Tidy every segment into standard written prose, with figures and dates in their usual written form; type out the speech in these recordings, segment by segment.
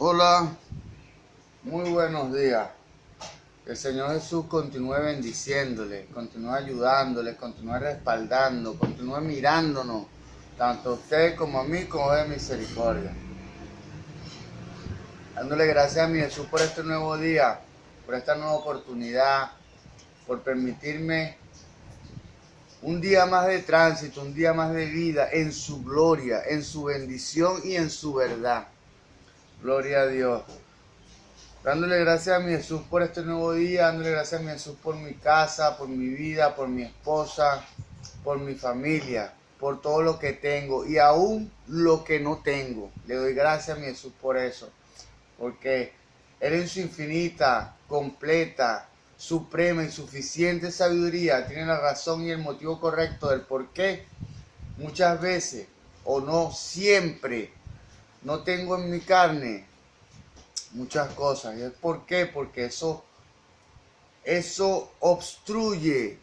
Hola, muy buenos días. Que el Señor Jesús continúe bendiciéndole, continúe ayudándole, continúe respaldando, continúe mirándonos, tanto a usted como a mí, como de misericordia. Dándole gracias a mi Jesús por este nuevo día, por esta nueva oportunidad, por permitirme un día más de tránsito, un día más de vida en su gloria, en su bendición y en su verdad. Gloria a Dios. Dándole gracias a mi Jesús por este nuevo día, dándole gracias a mi Jesús por mi casa, por mi vida, por mi esposa, por mi familia, por todo lo que tengo y aún lo que no tengo. Le doy gracias a mi Jesús por eso, porque Él en su infinita, completa, suprema y suficiente sabiduría tiene la razón y el motivo correcto del por qué muchas veces o no siempre no tengo en mi carne muchas cosas. ¿Y es por qué? Porque eso obstruye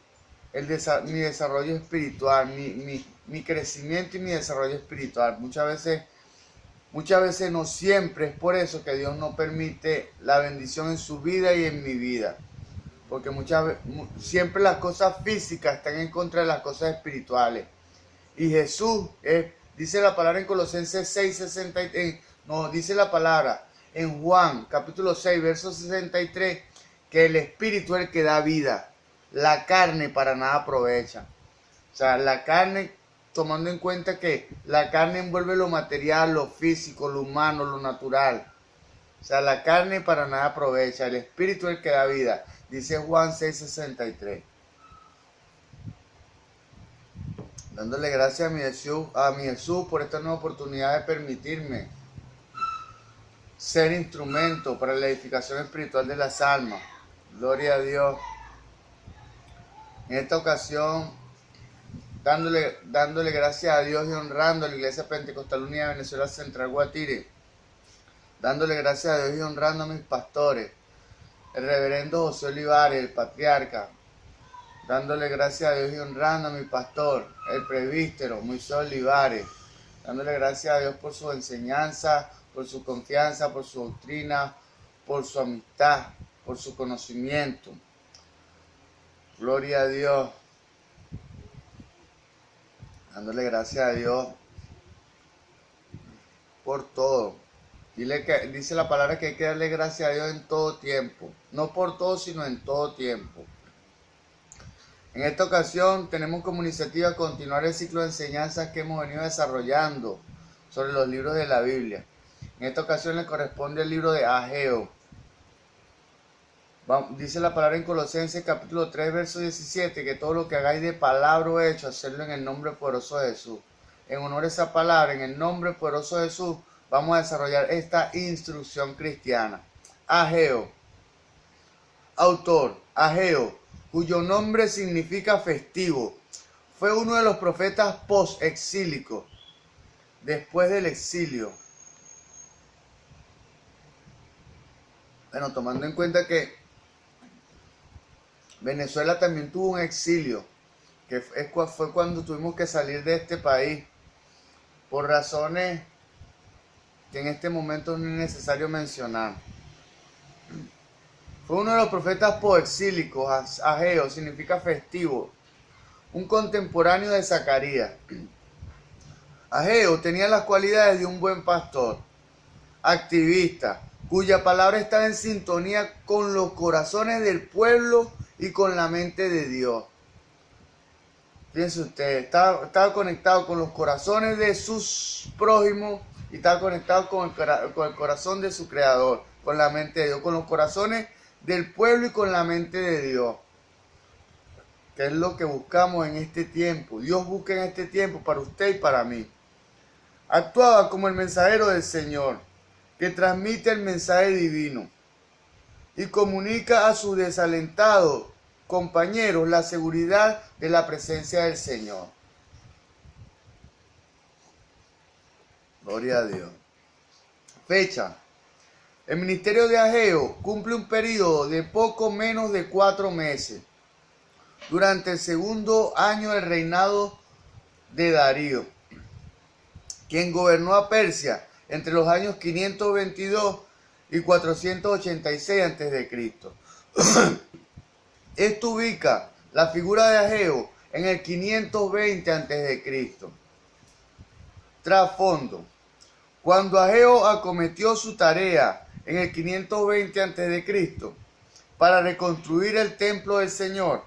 mi desarrollo espiritual, mi crecimiento y mi desarrollo espiritual. Muchas veces no siempre es por eso que Dios no permite la bendición en su vida y en mi vida. Porque siempre las cosas físicas están en contra de las cosas espirituales. Y Jesús, dice la palabra en Colosenses 6:63, dice la palabra en Juan capítulo 6, verso 63, que el Espíritu es el que da vida. La carne para nada aprovecha. O sea, la carne, tomando en cuenta que la carne envuelve lo material, lo físico, lo humano, lo natural. O sea, la carne para nada aprovecha. El Espíritu es el que da vida. Dice Juan 6:63. Dándole gracias a mi Jesús por esta nueva oportunidad de permitirme ser instrumento para la edificación espiritual de las almas. Gloria a Dios. En esta ocasión, dándole gracias a Dios y honrando a la Iglesia Pentecostal Unida de Venezuela Central Guatire. Dándole gracias a Dios y honrando a mis pastores, el reverendo José Olivares, el patriarca. Dándole gracias a Dios y honrando a mi pastor, el presbítero Moisés Olivares. Dándole gracias a Dios por su enseñanza, por su confianza, por su doctrina, por su amistad, por su conocimiento. Gloria a Dios. Dándole gracias a Dios por todo. Dice la palabra que hay que darle gracias a Dios en todo tiempo. No por todo, sino en todo tiempo. En esta ocasión tenemos como iniciativa continuar el ciclo de enseñanzas que hemos venido desarrollando sobre los libros de la Biblia. En esta ocasión le corresponde el libro de Ageo. Dice la palabra en Colosenses capítulo 3, verso 17, que todo lo que hagáis de palabra o hecho, hacerlo en el nombre poderoso de Jesús. En honor a esa palabra, en el nombre poderoso de Jesús, vamos a desarrollar esta instrucción cristiana. Ageo. Autor, Ageo, cuyo nombre significa festivo, fue uno de los profetas post-exílicos, después del exilio. Bueno, tomando en cuenta que Venezuela también tuvo un exilio, que fue cuando tuvimos que salir de este país, por razones que en este momento no es necesario mencionar. Fue uno de los profetas poexílicos. Ageo significa festivo, un contemporáneo de Zacarías. Ageo tenía las cualidades de un buen pastor, activista, cuya palabra estaba en sintonía con los corazones del pueblo y con la mente de Dios. Fíjense ustedes, estaba conectado con los corazones de sus prójimos y estaba conectado con el corazón de su creador, con la mente de Dios, con los corazones del pueblo y con la mente de Dios. Que es lo que buscamos en este tiempo. Dios busca en este tiempo para usted y para mí. Actuaba como el mensajero del Señor, que transmite el mensaje divino y comunica a sus desalentados compañeros la seguridad de la presencia del Señor. Gloria a Dios. Fecha. El ministerio de Ageo cumple un periodo de poco menos de 4 meses, durante el segundo año del reinado de Darío, quien gobernó a Persia entre los años 522 y 486 a.C. Esto ubica la figura de Ageo en el 520 a.C. Trasfondo. Cuando Ageo acometió su tarea en el 520 a.C. para reconstruir el templo del Señor,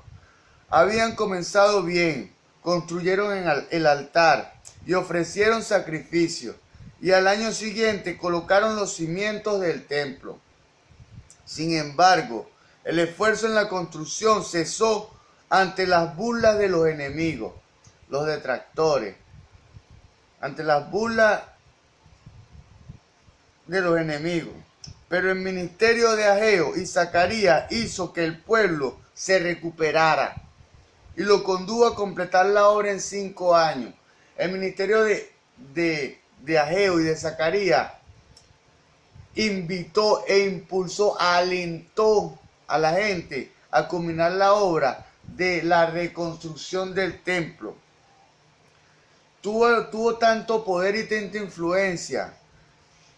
habían comenzado bien, construyeron el altar y ofrecieron sacrificios, y al año siguiente colocaron los cimientos del templo. Sin embargo, el esfuerzo en la construcción cesó ante las burlas de los enemigos, los detractores, ante las burlas de los enemigos. Pero el ministerio de Ageo y Zacarías hizo que el pueblo se recuperara y lo condujo a completar la obra en 5 años. El ministerio de Ageo y de Zacarías invitó e impulsó, alentó a la gente a culminar la obra de la reconstrucción del templo. Tuvo tanto poder y tanta influencia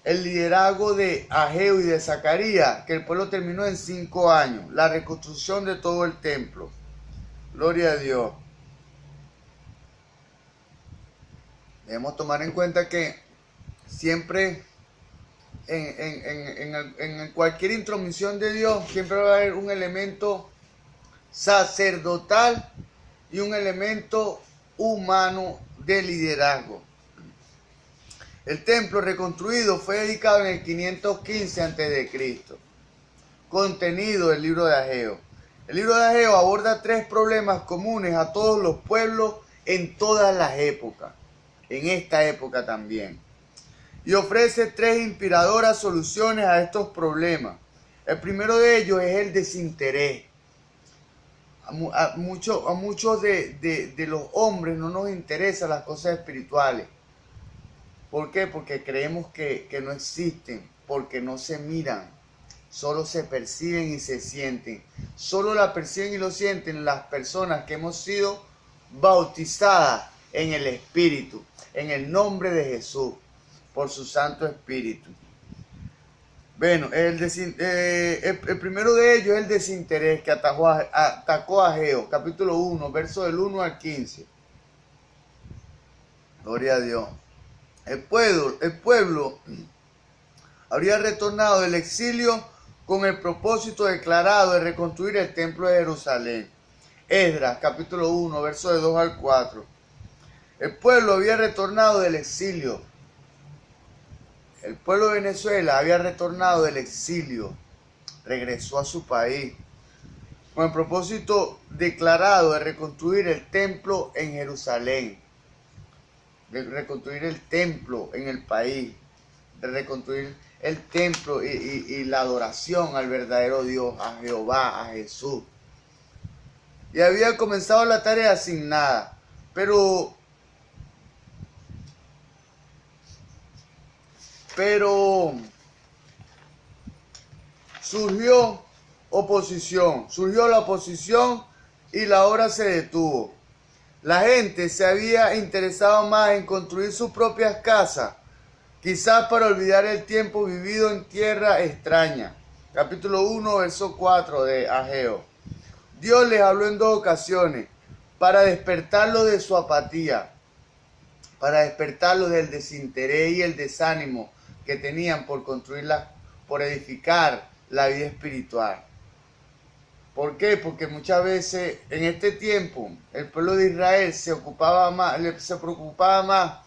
el liderazgo de Ageo y de Zacarías que el pueblo terminó en 5 años la reconstrucción de todo el templo. Gloria a Dios. Debemos tomar en cuenta que siempre en cualquier intromisión de Dios siempre va a haber un elemento sacerdotal y un elemento humano de liderazgo. El templo reconstruido fue dedicado en el 515 a.C. Contenido del libro de Ageo. El libro de Ageo aborda 3 problemas comunes a todos los pueblos en todas las épocas, en esta época también, y ofrece 3 inspiradoras soluciones a estos problemas. El primero de ellos es el desinterés. A muchos de los hombres no nos interesan las cosas espirituales. ¿Por qué? Porque creemos que no existen, porque no se miran, solo se perciben y se sienten. Solo la perciben y lo sienten las personas que hemos sido bautizadas en el Espíritu, en el nombre de Jesús, por su Santo Espíritu. Bueno, el primero de ellos es el desinterés que atacó a Ageo, capítulo 1, verso del 1 al 15. Gloria a Dios. El pueblo habría retornado del exilio con el propósito declarado de reconstruir el templo de Jerusalén. Esdras, capítulo 1, verso de 2 al 4. El pueblo había retornado del exilio. El pueblo de Venezuela había retornado del exilio. Regresó a su país con el propósito declarado de reconstruir el templo en Jerusalén, de reconstruir el templo en el país, de reconstruir el templo y la adoración al verdadero Dios, a Jehová, a Jesús. Y había comenzado la tarea asignada, pero surgió la oposición y la obra se detuvo. La gente se había interesado más en construir sus propias casas, quizás para olvidar el tiempo vivido en tierra extraña. Capítulo 1, verso 4 de Ageo. Dios les habló en 2 ocasiones para despertarlos de su apatía, para despertarlos del desinterés y el desánimo que tenían por edificar la vida espiritual. ¿Por qué? Porque muchas veces en este tiempo el pueblo de Israel se preocupaba más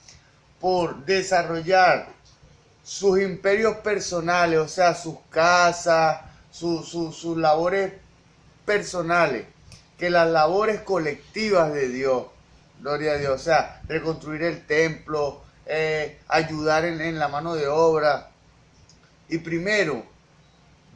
por desarrollar sus imperios personales, o sea, sus casas, sus labores personales, que las labores colectivas de Dios. Gloria a Dios, o sea, reconstruir el templo, ayudar en la mano de obra. Y primero,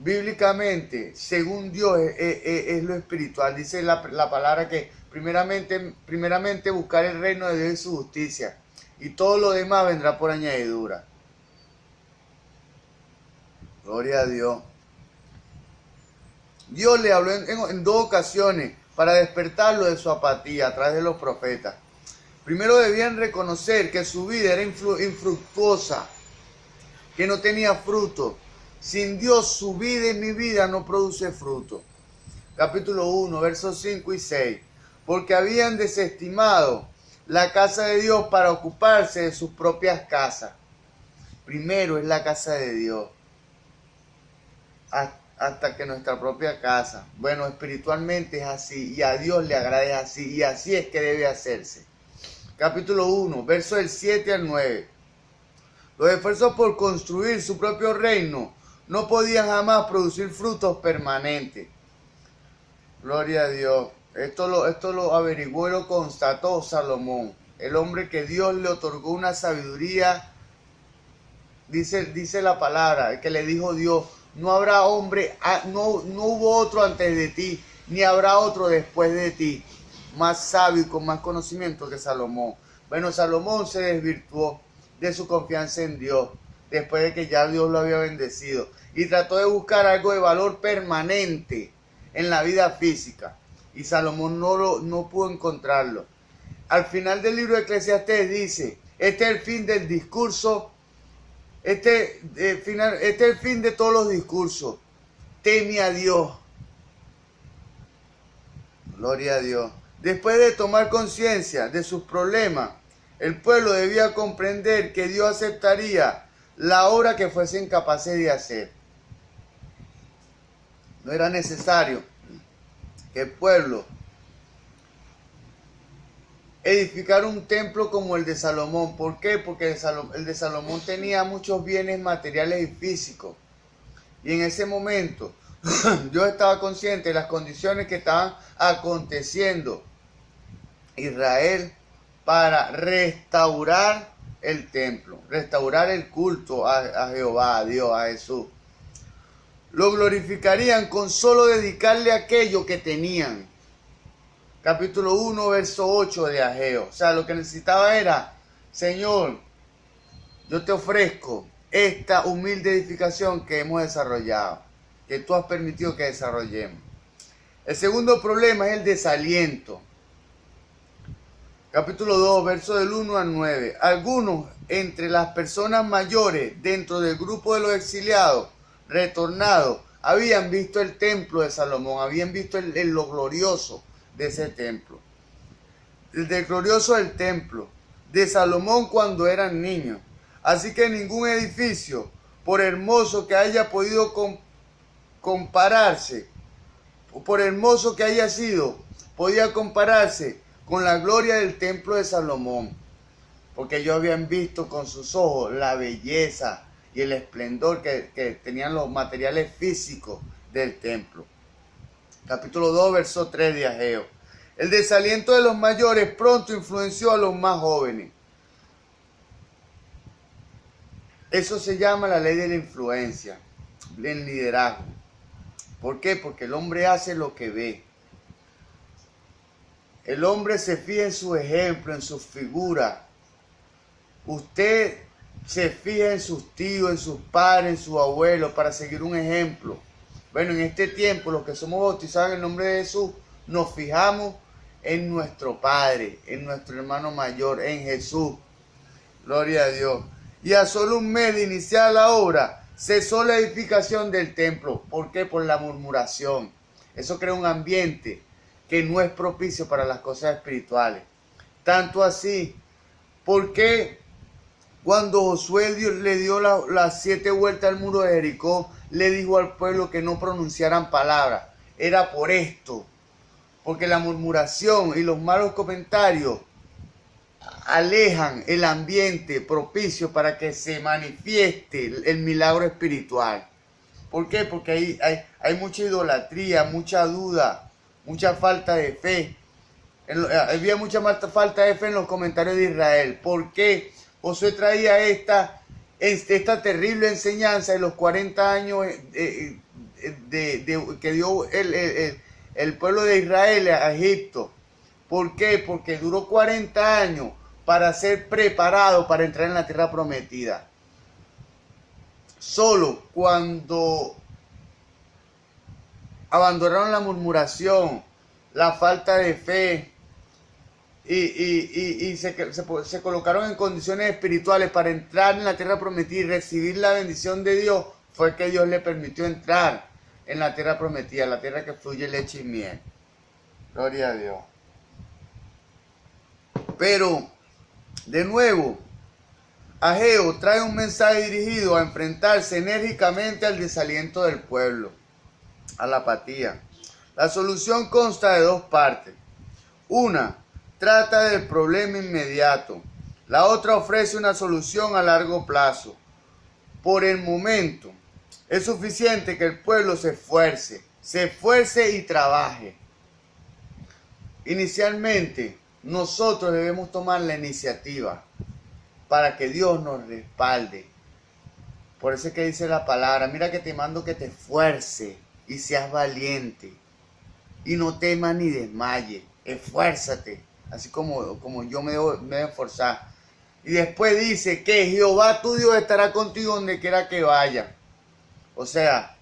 bíblicamente, según Dios, es lo espiritual. Dice la palabra que primeramente buscar el reino de Dios y su justicia, y todo lo demás vendrá por añadidura. Gloria a Dios. Dios le habló en 2 ocasiones para despertarlo de su apatía a través de los profetas. Primero debían reconocer que su vida era infructuosa, que no tenía fruto. Sin Dios su vida y mi vida no produce fruto. Capítulo 1, versos 5 y 6. Porque habían desestimado la casa de Dios para ocuparse de sus propias casas. Primero es la casa de Dios. Hasta que nuestra propia casa. Bueno, espiritualmente es así y a Dios le agrada así y así es que debe hacerse. Capítulo 1, versos del 7 al 9. Los esfuerzos por construir su propio reino no podían jamás producir frutos permanentes. Gloria a Dios. Esto lo averiguó y lo constató Salomón, el hombre que Dios le otorgó una sabiduría. Dice la palabra, que le dijo Dios: no habrá hombre, no hubo otro antes de ti, ni habrá otro después de ti, más sabio y con más conocimiento que Salomón. Bueno, Salomón se desvirtuó de su confianza en Dios, después de que ya Dios lo había bendecido, y trató de buscar algo de valor permanente en la vida física, y Salomón no pudo encontrarlo. Al final del libro de Eclesiastés dice: este es el fin del discurso. Este es el fin de todos los discursos. Teme a Dios. Gloria a Dios. Después de tomar conciencia de sus problemas, el pueblo debía comprender que Dios aceptaría la obra que fuesen capaces de hacer. No era necesario que el pueblo edificar un templo como el de Salomón. ¿Por qué? Porque el de Salomón tenía muchos bienes materiales y físicos. Y en ese momento yo estaba consciente de las condiciones que estaban aconteciendo Israel para restaurar el templo, restaurar el culto a Jehová, a Dios, a Jesús. Lo glorificarían con solo dedicarle aquello que tenían. Capítulo 1, verso 8 de Ageo. O sea, lo que necesitaba era: Señor, yo te ofrezco esta humilde edificación que hemos desarrollado, que tú has permitido que desarrollemos. El segundo problema es el desaliento. Capítulo 2, verso del 1 al 9. Algunos entre las personas mayores dentro del grupo de los exiliados retornados habían visto el templo de Salomón, habían visto lo glorioso de ese templo, el glorioso del templo de Salomón cuando eran niños. Así que ningún edificio, por hermoso que haya podido compararse, por hermoso que haya sido, podía compararse con la gloria del templo de Salomón, porque ellos habían visto con sus ojos la belleza y el esplendor que tenían los materiales físicos del templo. Capítulo 2, verso 3 de Ageo. El desaliento de los mayores pronto influenció a los más jóvenes. Eso se llama la ley de la influencia, el liderazgo. ¿Por qué? Porque el hombre hace lo que ve. El hombre se fija en su ejemplo, en su figura. Usted se fija en sus tíos, en sus padres, en sus abuelos para seguir un ejemplo. Bueno, en este tiempo, los que somos bautizados en el nombre de Jesús, nos fijamos en nuestro Padre, en nuestro hermano mayor, en Jesús. Gloria a Dios. Y a solo un mes de iniciar la obra, cesó la edificación del templo. ¿Por qué? Por la murmuración. Eso crea un ambiente que no es propicio para las cosas espirituales. Tanto así, porque cuando Josué le dio las 7 vueltas al muro de Jericó, le dijo al pueblo que no pronunciaran palabras. Era por esto, porque la murmuración y los malos comentarios alejan el ambiente propicio para que se manifieste el milagro espiritual. ¿Por qué? Porque hay mucha idolatría, mucha duda, mucha falta de fe. Había mucha falta de fe en los comentarios de Israel. ¿Por qué? Josué traía esta terrible enseñanza de los 40 años que dio el pueblo de Israel a Egipto. ¿Por qué? Porque duró 40 años para ser preparado para entrar en la tierra prometida. Solo cuando abandonaron la murmuración, la falta de fe, y se colocaron en condiciones espirituales para entrar en la tierra prometida y recibir la bendición de Dios, fue que Dios le permitió entrar en la tierra prometida, la tierra que fluye leche y miel. Gloria a Dios. Pero, de nuevo, Ageo trae un mensaje dirigido a enfrentarse enérgicamente al desaliento del pueblo, a la apatía. La solución consta de dos partes. Una trata del problema inmediato. La otra ofrece una solución a largo plazo. Por el momento, es suficiente que el pueblo se esfuerce y trabaje. Inicialmente, nosotros debemos tomar la iniciativa para que Dios nos respalde. Por eso es que dice la palabra, mira que te mando que te esfuerces y seas valiente y no temas ni desmayes, esfuérzate, así como yo me debo esforzar. Y después dice que Jehová tu Dios estará contigo donde quiera que vaya. O sea,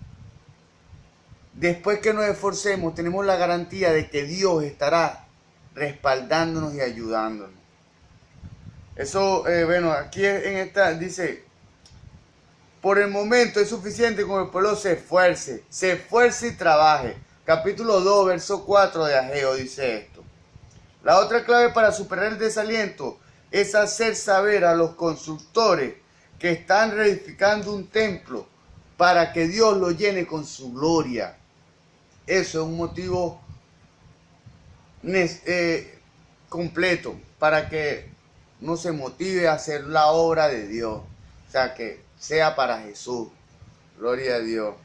después que nos esforcemos, tenemos la garantía de que Dios estará respaldándonos y ayudándonos. Eso, bueno, aquí en esta dice, por el momento es suficiente con que el pueblo se esfuerce y trabaje. Capítulo 2, verso 4 de Ageo dice esto. La otra clave para superar el desaliento es hacer saber a los constructores que están reedificando un templo para que Dios lo llene con su gloria. Eso es un motivo completo para que no se motive a hacer la obra de Dios. O sea, que sea para Jesús. Gloria a Dios.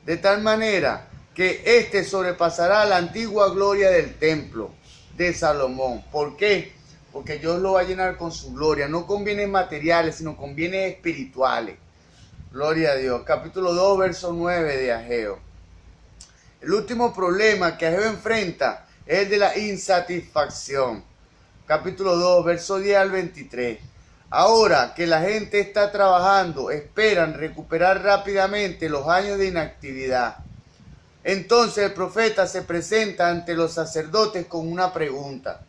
De tal manera que éste sobrepasará la antigua gloria del templo de Salomón. ¿Por qué? Porque Dios lo va a llenar con su gloria. No con bienes materiales, sino con bienes espirituales. Gloria a Dios. Capítulo 2, verso 9 de Ageo. El último problema que Ageo enfrenta es el de la insatisfacción. Capítulo 2, verso 10 al 23. Ahora que la gente está trabajando, esperan recuperar rápidamente los años de inactividad. Entonces el profeta se presenta ante los sacerdotes con una pregunta.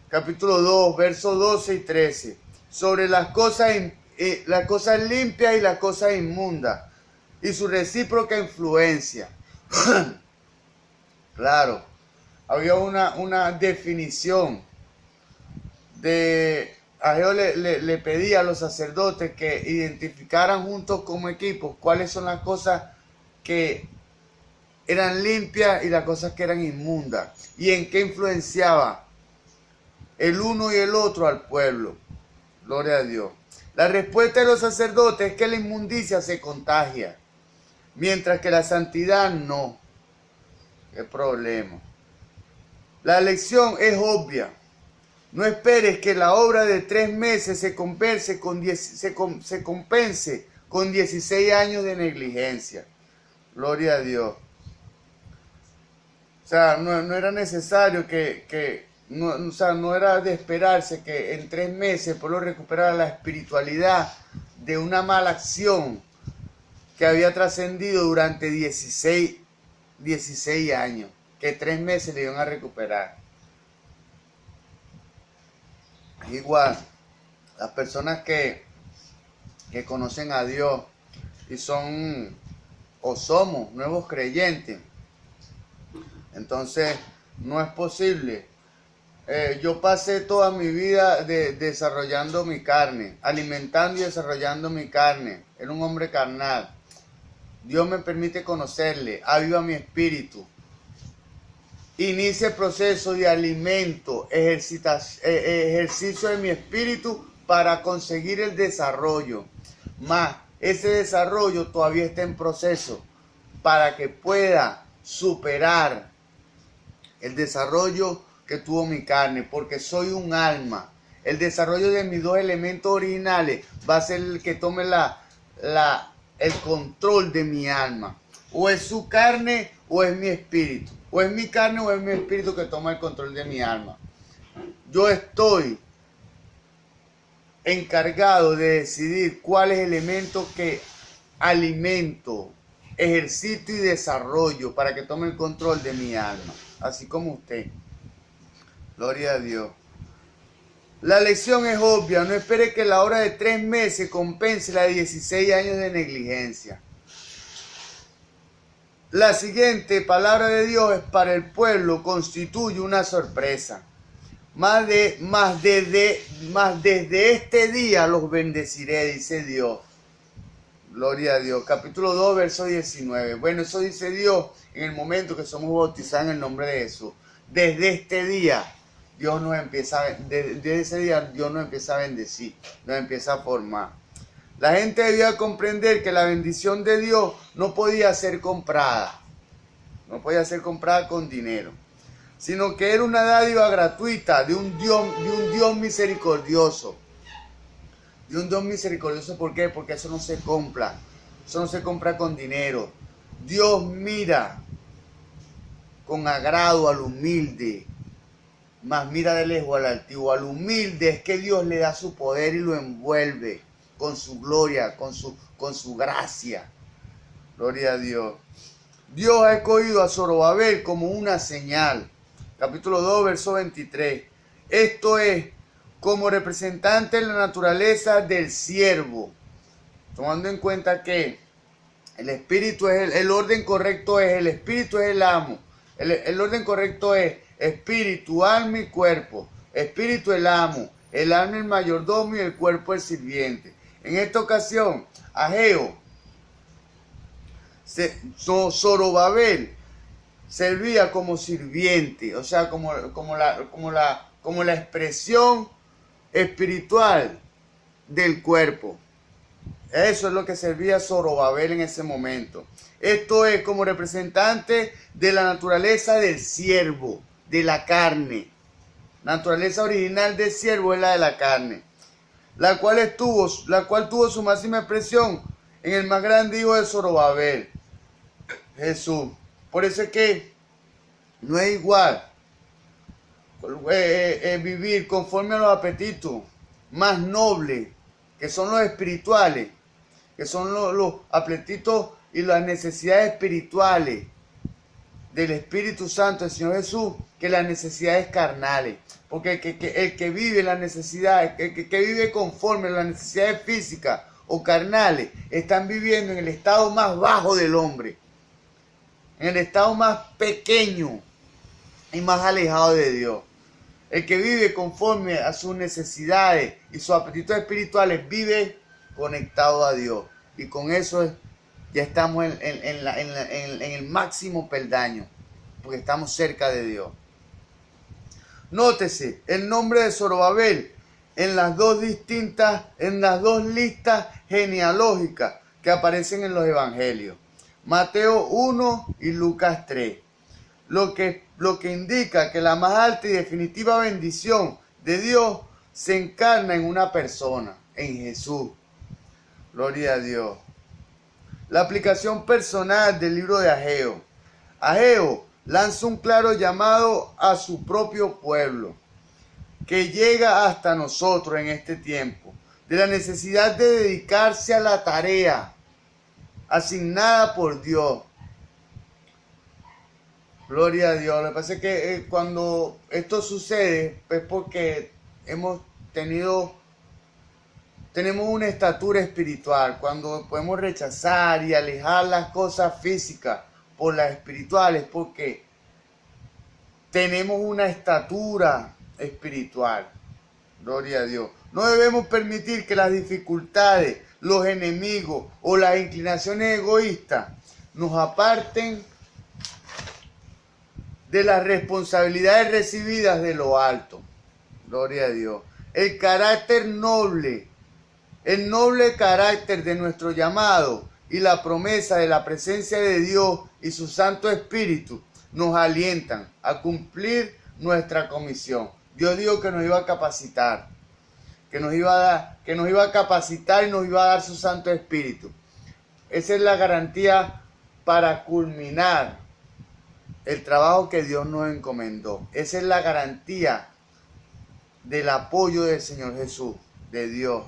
Capítulo 2, versos 12 y 13. Sobre las cosas limpias y las cosas inmundas y su recíproca influencia. Claro, había una definición de Ageo le pedía a los sacerdotes que identificaran juntos como equipos cuáles son las cosas que eran limpias y las cosas que eran inmundas y en qué influenciaba el uno y el otro al pueblo. Gloria a Dios. La respuesta de los sacerdotes es que la inmundicia se contagia, mientras que la santidad no. ¿Qué problema? La lección es obvia. No esperes que la obra de 3 meses se compense con 16 años de negligencia. Gloria a Dios. O sea, no era necesario no era de esperarse que en 3 meses el pueblo recuperara la espiritualidad de una mala acción que había trascendido durante 16 años, que 3 meses le iban a recuperar. Igual, las personas que conocen a Dios y son o somos nuevos creyentes, entonces no es posible. Yo pasé toda mi vida desarrollando mi carne, alimentando y desarrollando mi carne. Era un hombre carnal. Dios me permite conocerle, aviva mi espíritu. Inicia el proceso de alimento, ejercicio de mi espíritu para conseguir el desarrollo. Más, ese desarrollo todavía está en proceso para que pueda superar el desarrollo que tuvo mi carne, porque soy un alma. El desarrollo de mis 2 elementos originales va a ser el que tome el control de mi alma. O es su carne o es mi espíritu. O es mi carne o es mi espíritu que toma el control de mi alma. Yo estoy encargado de decidir cuáles elementos que alimento, ejercito y desarrollo para que tome el control de mi alma. Así como usted. Gloria a Dios. La lección es obvia, no espere que la hora de 3 meses compense la de 16 años de negligencia. La siguiente palabra de Dios es para el pueblo, constituye una sorpresa. Mas desde este día los bendeciré, dice Dios. Gloria a Dios. Capítulo 2, verso 19. Bueno, eso dice Dios en el momento que somos bautizados en el nombre de Jesús. Desde este día, Dios nos empieza a bendecir, nos empieza a formar. La gente debía comprender que la bendición de Dios no podía ser comprada. No podía ser comprada con dinero, sino que era una dádiva gratuita de un Dios misericordioso. De un Dios misericordioso, ¿por qué? Porque eso no se compra. Eso no se compra con dinero. Dios mira con agrado al humilde, mas mira de lejos al altivo. Al humilde es que Dios le da su poder y lo envuelve con su gloria, con su gracia. Gloria a Dios. Dios ha escogido a Zorobabel como una señal. Capítulo 2, verso 23. Esto es como representante de la naturaleza del siervo. Tomando en cuenta que el espíritu es el orden correcto es el espíritu es el amo. El orden correcto es espíritu, alma y cuerpo. Espíritu el amo, el alma el mayordomo y el cuerpo el sirviente. En esta ocasión, Ageo, Zorobabel servía como sirviente, o sea, como la expresión espiritual del cuerpo. Eso es lo que servía Zorobabel en ese momento. Esto es como representante de la naturaleza del siervo, de la carne. La naturaleza original del siervo es la de la carne, la cual tuvo su máxima expresión en el más grande hijo de Zorobabel, Jesús. Por eso es que no es igual vivir conforme a los apetitos más nobles, que son los espirituales, que son los apetitos y las necesidades espirituales del Espíritu Santo del Señor Jesús, que las necesidades carnales. Porque el que vive las necesidades, el que vive conforme a las necesidades físicas o carnales, están viviendo en el estado más bajo del hombre, en el estado más pequeño y más alejado de Dios. El que vive conforme a sus necesidades y sus apetitos espirituales vive conectado a Dios. Y con eso ya estamos en el máximo peldaño, porque estamos cerca de Dios. Nótese el nombre de Zorobabel en las dos listas genealógicas que aparecen en los evangelios, Mateo 1 y Lucas 3. Lo que indica que la más alta y definitiva bendición de Dios se encarna en una persona, en Jesús. Gloria a Dios. La aplicación personal del libro de Ageo. Ageo lanza un claro llamado a su propio pueblo, que llega hasta nosotros en este tiempo, de la necesidad de dedicarse a la tarea asignada por Dios. Gloria a Dios. Lo que pasa es que cuando esto sucede es porque tenemos una estatura espiritual. Cuando podemos rechazar y alejar las cosas físicas por las espirituales, porque tenemos una estatura espiritual. Gloria a Dios. No debemos permitir que las dificultades, los enemigos o las inclinaciones egoístas nos aparten de las responsabilidades recibidas de lo alto. Gloria a Dios. El noble carácter de nuestro llamado y la promesa de la presencia de Dios y su Santo Espíritu nos alientan a cumplir nuestra comisión. Dios dijo que nos iba a capacitar, que nos iba a capacitar y nos iba a dar su Santo Espíritu. Esa es la garantía para culminar el trabajo que Dios nos encomendó. Esa es la garantía del apoyo del Señor Jesús, de Dios.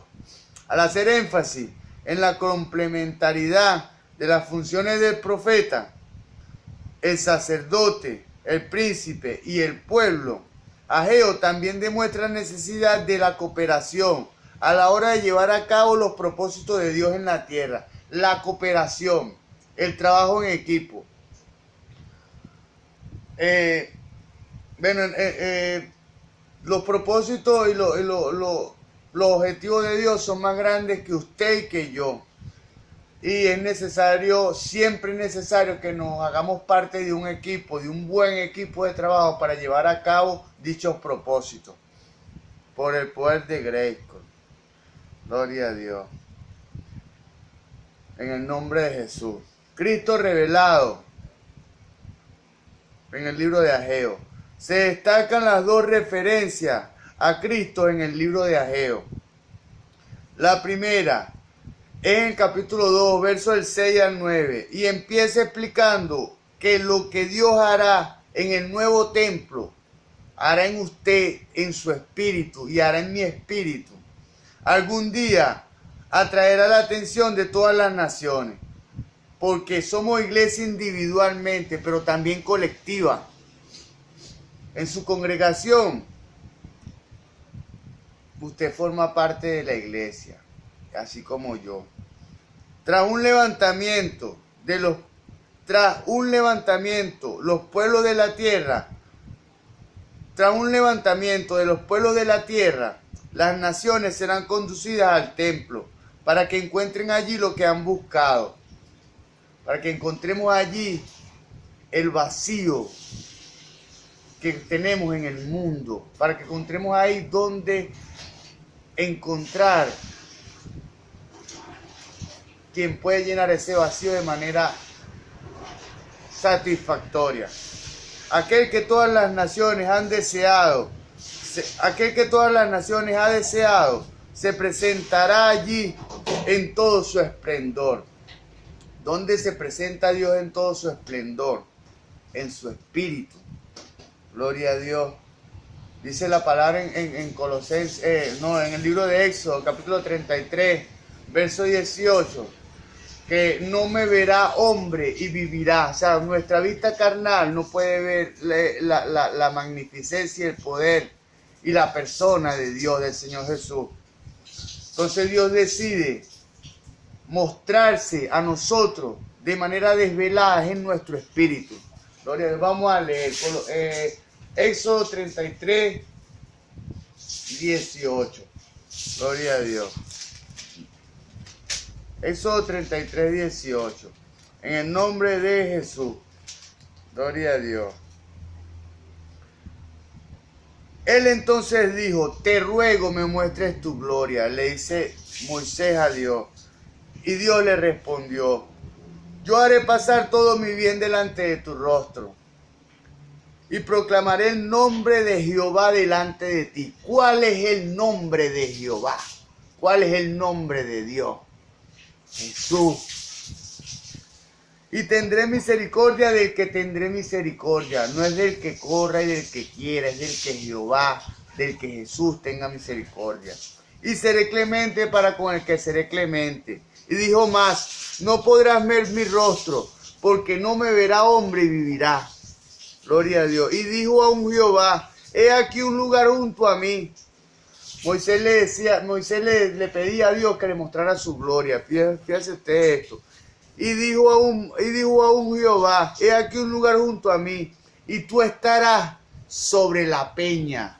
Al hacer énfasis en la complementariedad de las funciones del profeta, el sacerdote, el príncipe y el pueblo, Ageo también demuestra la necesidad de la cooperación a la hora de llevar a cabo los propósitos de Dios en la tierra. La cooperación, el trabajo en equipo. Los propósitos y los objetivos de Dios son más grandes que usted y que yo. Y es necesario, siempre es necesario que nos hagamos parte de un equipo, de un buen equipo de trabajo para llevar a cabo dichos propósitos. Por el poder de Grayskull. Gloria a Dios. En el nombre de Jesús. Cristo revelado. En el libro de Ageo. Se destacan las dos referencias a Cristo en el libro de Ageo. La primera es en el capítulo 2, versos del 6 al 9. Y empieza explicando que lo que Dios hará en el nuevo templo, hará en usted, en su espíritu, y hará en mi espíritu. Algún día atraerá la atención de todas las naciones. Porque somos iglesia individualmente, pero también colectiva. En su congregación, usted forma parte de la iglesia, así como yo. Tras un levantamiento, los pueblos de la tierra, las naciones serán conducidas al templo para que encuentren allí lo que han buscado, para que encontremos allí el vacío que tenemos en el mundo, para que encontremos ahí donde encontrar quien puede llenar ese vacío de manera satisfactoria. Aquel que todas las naciones han deseado, se presentará allí en todo su esplendor. ¿Dónde se presenta Dios en todo su esplendor? En su espíritu. Gloria a Dios. Dice la palabra en Colosenses, en el libro de Éxodo, capítulo 33, verso 18, que no me verá hombre y vivirá. O sea, nuestra vista carnal no puede ver la magnificencia, el poder y la persona de Dios, del Señor Jesús. Entonces Dios decide mostrarse a nosotros de manera desvelada en nuestro espíritu. Gloria a Dios. Vamos a leer Éxodo 33, 18. Gloria a Dios. Éxodo 33, 18. En el nombre de Jesús. Gloria a Dios. Él entonces dijo: te ruego me muestres tu gloria. Le dice Moisés a Dios. Y Dios le respondió: yo haré pasar todo mi bien delante de tu rostro y proclamaré el nombre de Jehová delante de ti. ¿Cuál es el nombre de Jehová? ¿Cuál es el nombre de Dios? Jesús. Y tendré misericordia del que tendré misericordia. No es del que corra y del que quiera, es del que Jehová, del que Jesús tenga misericordia. Y seré clemente para con el que seré clemente. Y dijo más: no podrás ver mi rostro, porque no me verá hombre y vivirá. Gloria a Dios. Y dijo a un Jehová: he aquí un lugar junto a mí. Moisés le pedía a Dios que le mostrara su gloria. Fíjese usted esto. Y dijo a un Jehová: he aquí un lugar junto a mí, y tú estarás sobre la peña.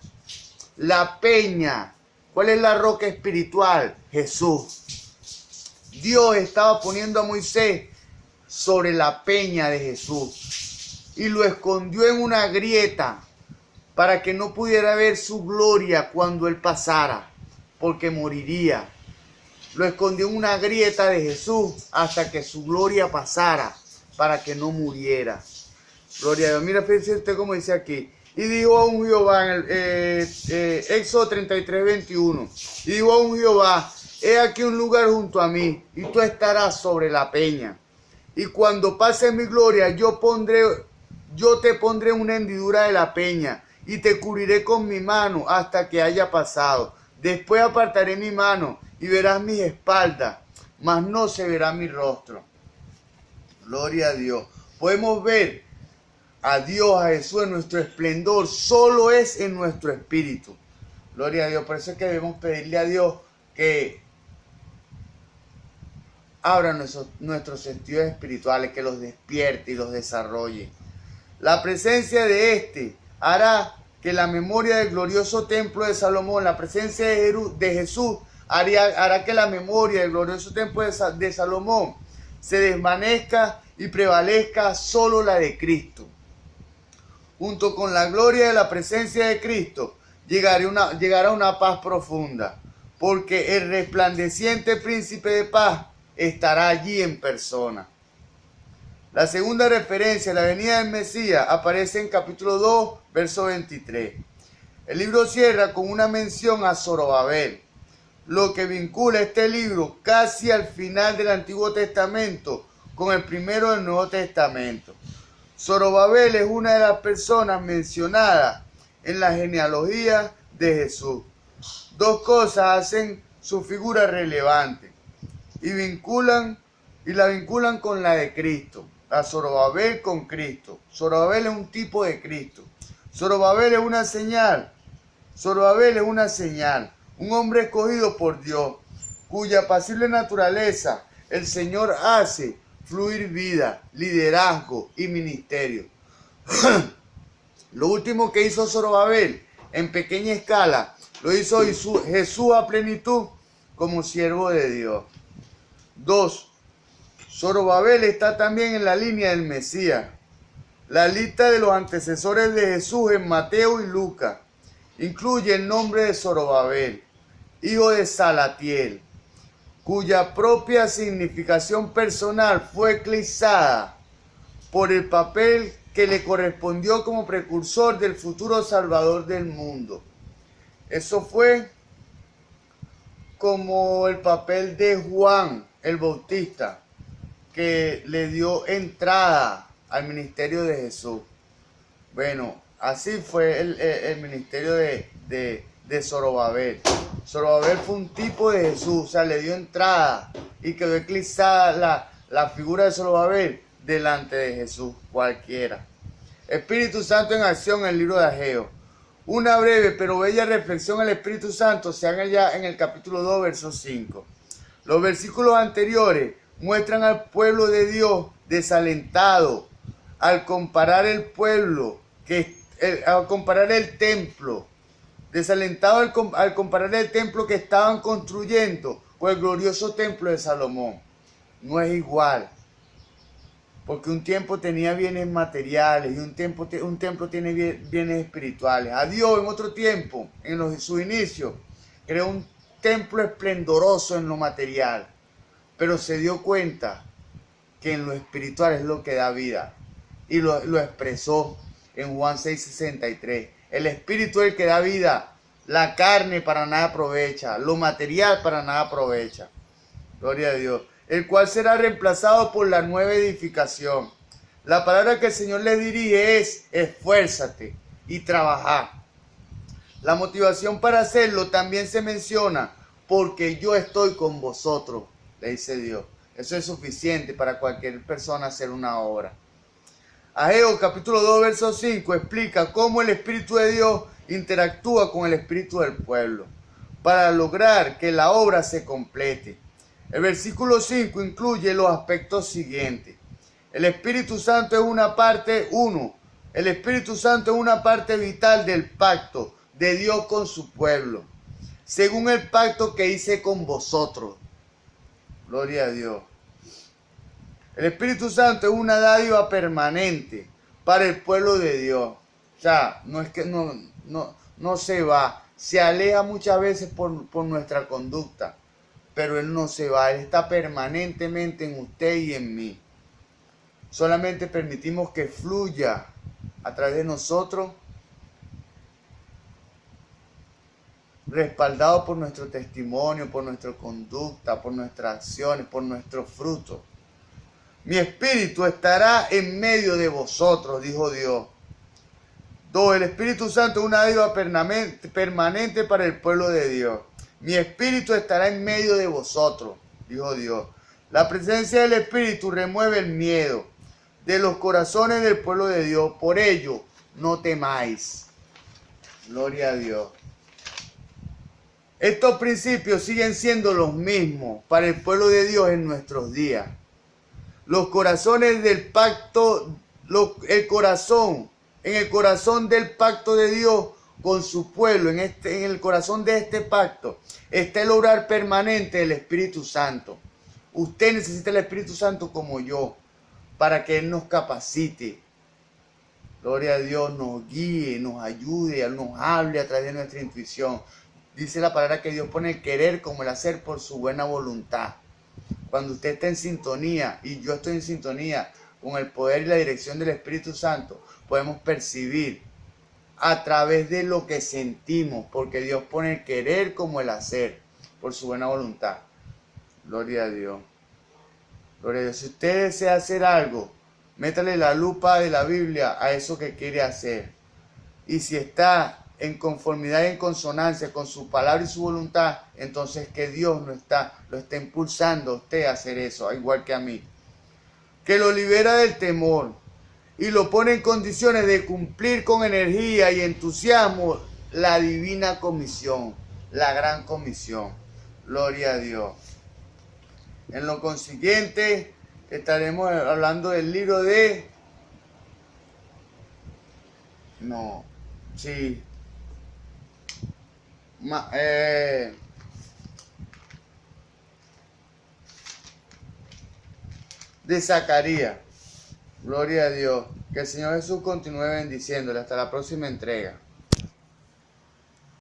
La peña. ¿Cuál es la roca espiritual? Jesús. Dios estaba poniendo a Moisés sobre la peña de Jesús y lo escondió en una grieta para que no pudiera ver su gloria cuando él pasara, porque moriría. Lo escondió en una grieta de Jesús hasta que su gloria pasara, para que no muriera. Gloria a Dios. Mira, fíjese usted cómo dice aquí. Y dijo a un Jehová, en el Éxodo 33, 21. Y dijo a un Jehová: he aquí un lugar junto a mí, y tú estarás sobre la peña. Y cuando pase mi gloria, yo te pondré una hendidura de la peña, y te cubriré con mi mano hasta que haya pasado. Después apartaré mi mano, y verás mis espaldas, mas no se verá mi rostro. Gloria a Dios. Podemos ver a Dios, a Jesús, en nuestro esplendor, solo es en nuestro espíritu. Gloria a Dios. Por eso es que debemos pedirle a Dios que abra nuestros sentidos espirituales, que los despierte y los desarrolle. La presencia de este hará que la memoria del glorioso templo de Salomón, la presencia de Jesús, hará que la memoria del glorioso templo de Salomón se desvanezca y prevalezca solo la de Cristo. Junto con la gloria de la presencia de Cristo, llegará una paz profunda, porque el resplandeciente príncipe de paz estará allí en persona. La segunda referencia a la venida del Mesías aparece en capítulo 2, verso 23. El libro cierra con una mención a Zorobabel, lo que vincula este libro casi al final del Antiguo Testamento con el primero del Nuevo Testamento. Zorobabel es una de las personas mencionadas en la genealogía de Jesús. Dos cosas hacen su figura relevante y la vinculan con la de Cristo. A Zorobabel con Cristo. Zorobabel es un tipo de Cristo. Zorobabel es una señal. Zorobabel es una señal. Un hombre escogido por Dios, cuya apacible naturaleza el Señor hace fluir vida, liderazgo y ministerio. Lo último que hizo Zorobabel en pequeña escala, lo hizo Jesús a plenitud como siervo de Dios. 2. Zorobabel está también en la línea del Mesías. La lista de los antecesores de Jesús en Mateo y Lucas incluye el nombre de Zorobabel, hijo de Salatiel, cuya propia significación personal fue eclipsada por el papel que le correspondió como precursor del futuro Salvador del mundo. Eso fue como el papel de Juan el Bautista, que le dio entrada al ministerio de Jesús. Bueno, así fue el ministerio de Zorobabel. Zorobabel fue un tipo de Jesús, o sea, le dio entrada y quedó eclipsada la figura de Zorobabel delante de Jesús cualquiera. Espíritu Santo en acción en el libro de Ageo. Una breve pero bella reflexión al Espíritu Santo se haga ya en el capítulo 2, verso 5. Los versículos anteriores muestran al pueblo de Dios desalentado al comparar el templo, desalentado al comparar el templo que estaban construyendo con el glorioso templo de Salomón. No es igual, porque un templo tenía bienes materiales y un templo tiene bienes espirituales. A Dios en otro tiempo, en su inicio, creó un templo esplendoroso en lo material, pero se dio cuenta que en lo espiritual es lo que da vida, y lo expresó en Juan 6:63. El espíritu es el que da vida, la carne para nada aprovecha, lo material para nada aprovecha. Gloria a Dios. El cual será reemplazado por la nueva edificación. La palabra que el Señor les dirige es: esfuérzate y trabaja. La motivación para hacerlo también se menciona: porque yo estoy con vosotros, le dice Dios. Eso es suficiente para cualquier persona hacer una obra. Ageo capítulo 2 verso 5 explica cómo el Espíritu de Dios interactúa con el espíritu del pueblo para lograr que la obra se complete. El versículo 5 incluye los aspectos siguientes. El Espíritu Santo es una parte El Espíritu Santo es una parte vital del pacto de Dios con su pueblo, según el pacto que hice con vosotros. Gloria a Dios. El Espíritu Santo es una dádiva permanente para el pueblo de Dios. O sea, no es que no se va. Se aleja muchas veces por nuestra conducta, pero Él no se va. Él está permanentemente en usted y en mí. Solamente permitimos que fluya a través de nosotros, respaldado por nuestro testimonio, por nuestra conducta, por nuestras acciones, por nuestros frutos. Mi espíritu estará en medio de vosotros, dijo Dios. 2. El Espíritu Santo es una dádiva permanente para el pueblo de Dios. Mi espíritu estará en medio de vosotros, dijo Dios. La presencia del Espíritu remueve el miedo. de los corazones del pueblo de Dios. Por ello, no temáis. Gloria a Dios. Estos principios siguen siendo los mismos para el pueblo de Dios en nuestros días. Los corazones del pacto, en el corazón del pacto de Dios con su pueblo, en el corazón de este pacto, está el obrar permanente del Espíritu Santo. Usted necesita el Espíritu Santo como yo, para que Él nos capacite. Gloria a Dios, nos guíe, nos ayude, nos hable a través de nuestra intuición. Dice la palabra que Dios pone el querer como el hacer por su buena voluntad. Cuando usted está en sintonía, y yo estoy en sintonía con el poder y la dirección del Espíritu Santo, podemos percibir a través de lo que sentimos, porque Dios pone el querer como el hacer por su buena voluntad. Gloria a Dios. Gloria a Dios. Si usted desea hacer algo, métale la lupa de la Biblia a eso que quiere hacer. Y si está en conformidad y en consonancia con su palabra y su voluntad, entonces que Dios lo está impulsando a usted a hacer eso, igual que a mí. Que lo libera del temor y lo pone en condiciones de cumplir con energía y entusiasmo la divina comisión, la gran comisión. Gloria a Dios. En lo consiguiente, estaremos hablando del libro de... de Zacarías. Gloria a Dios. Que el Señor Jesús continúe bendiciéndole. Hasta la próxima entrega.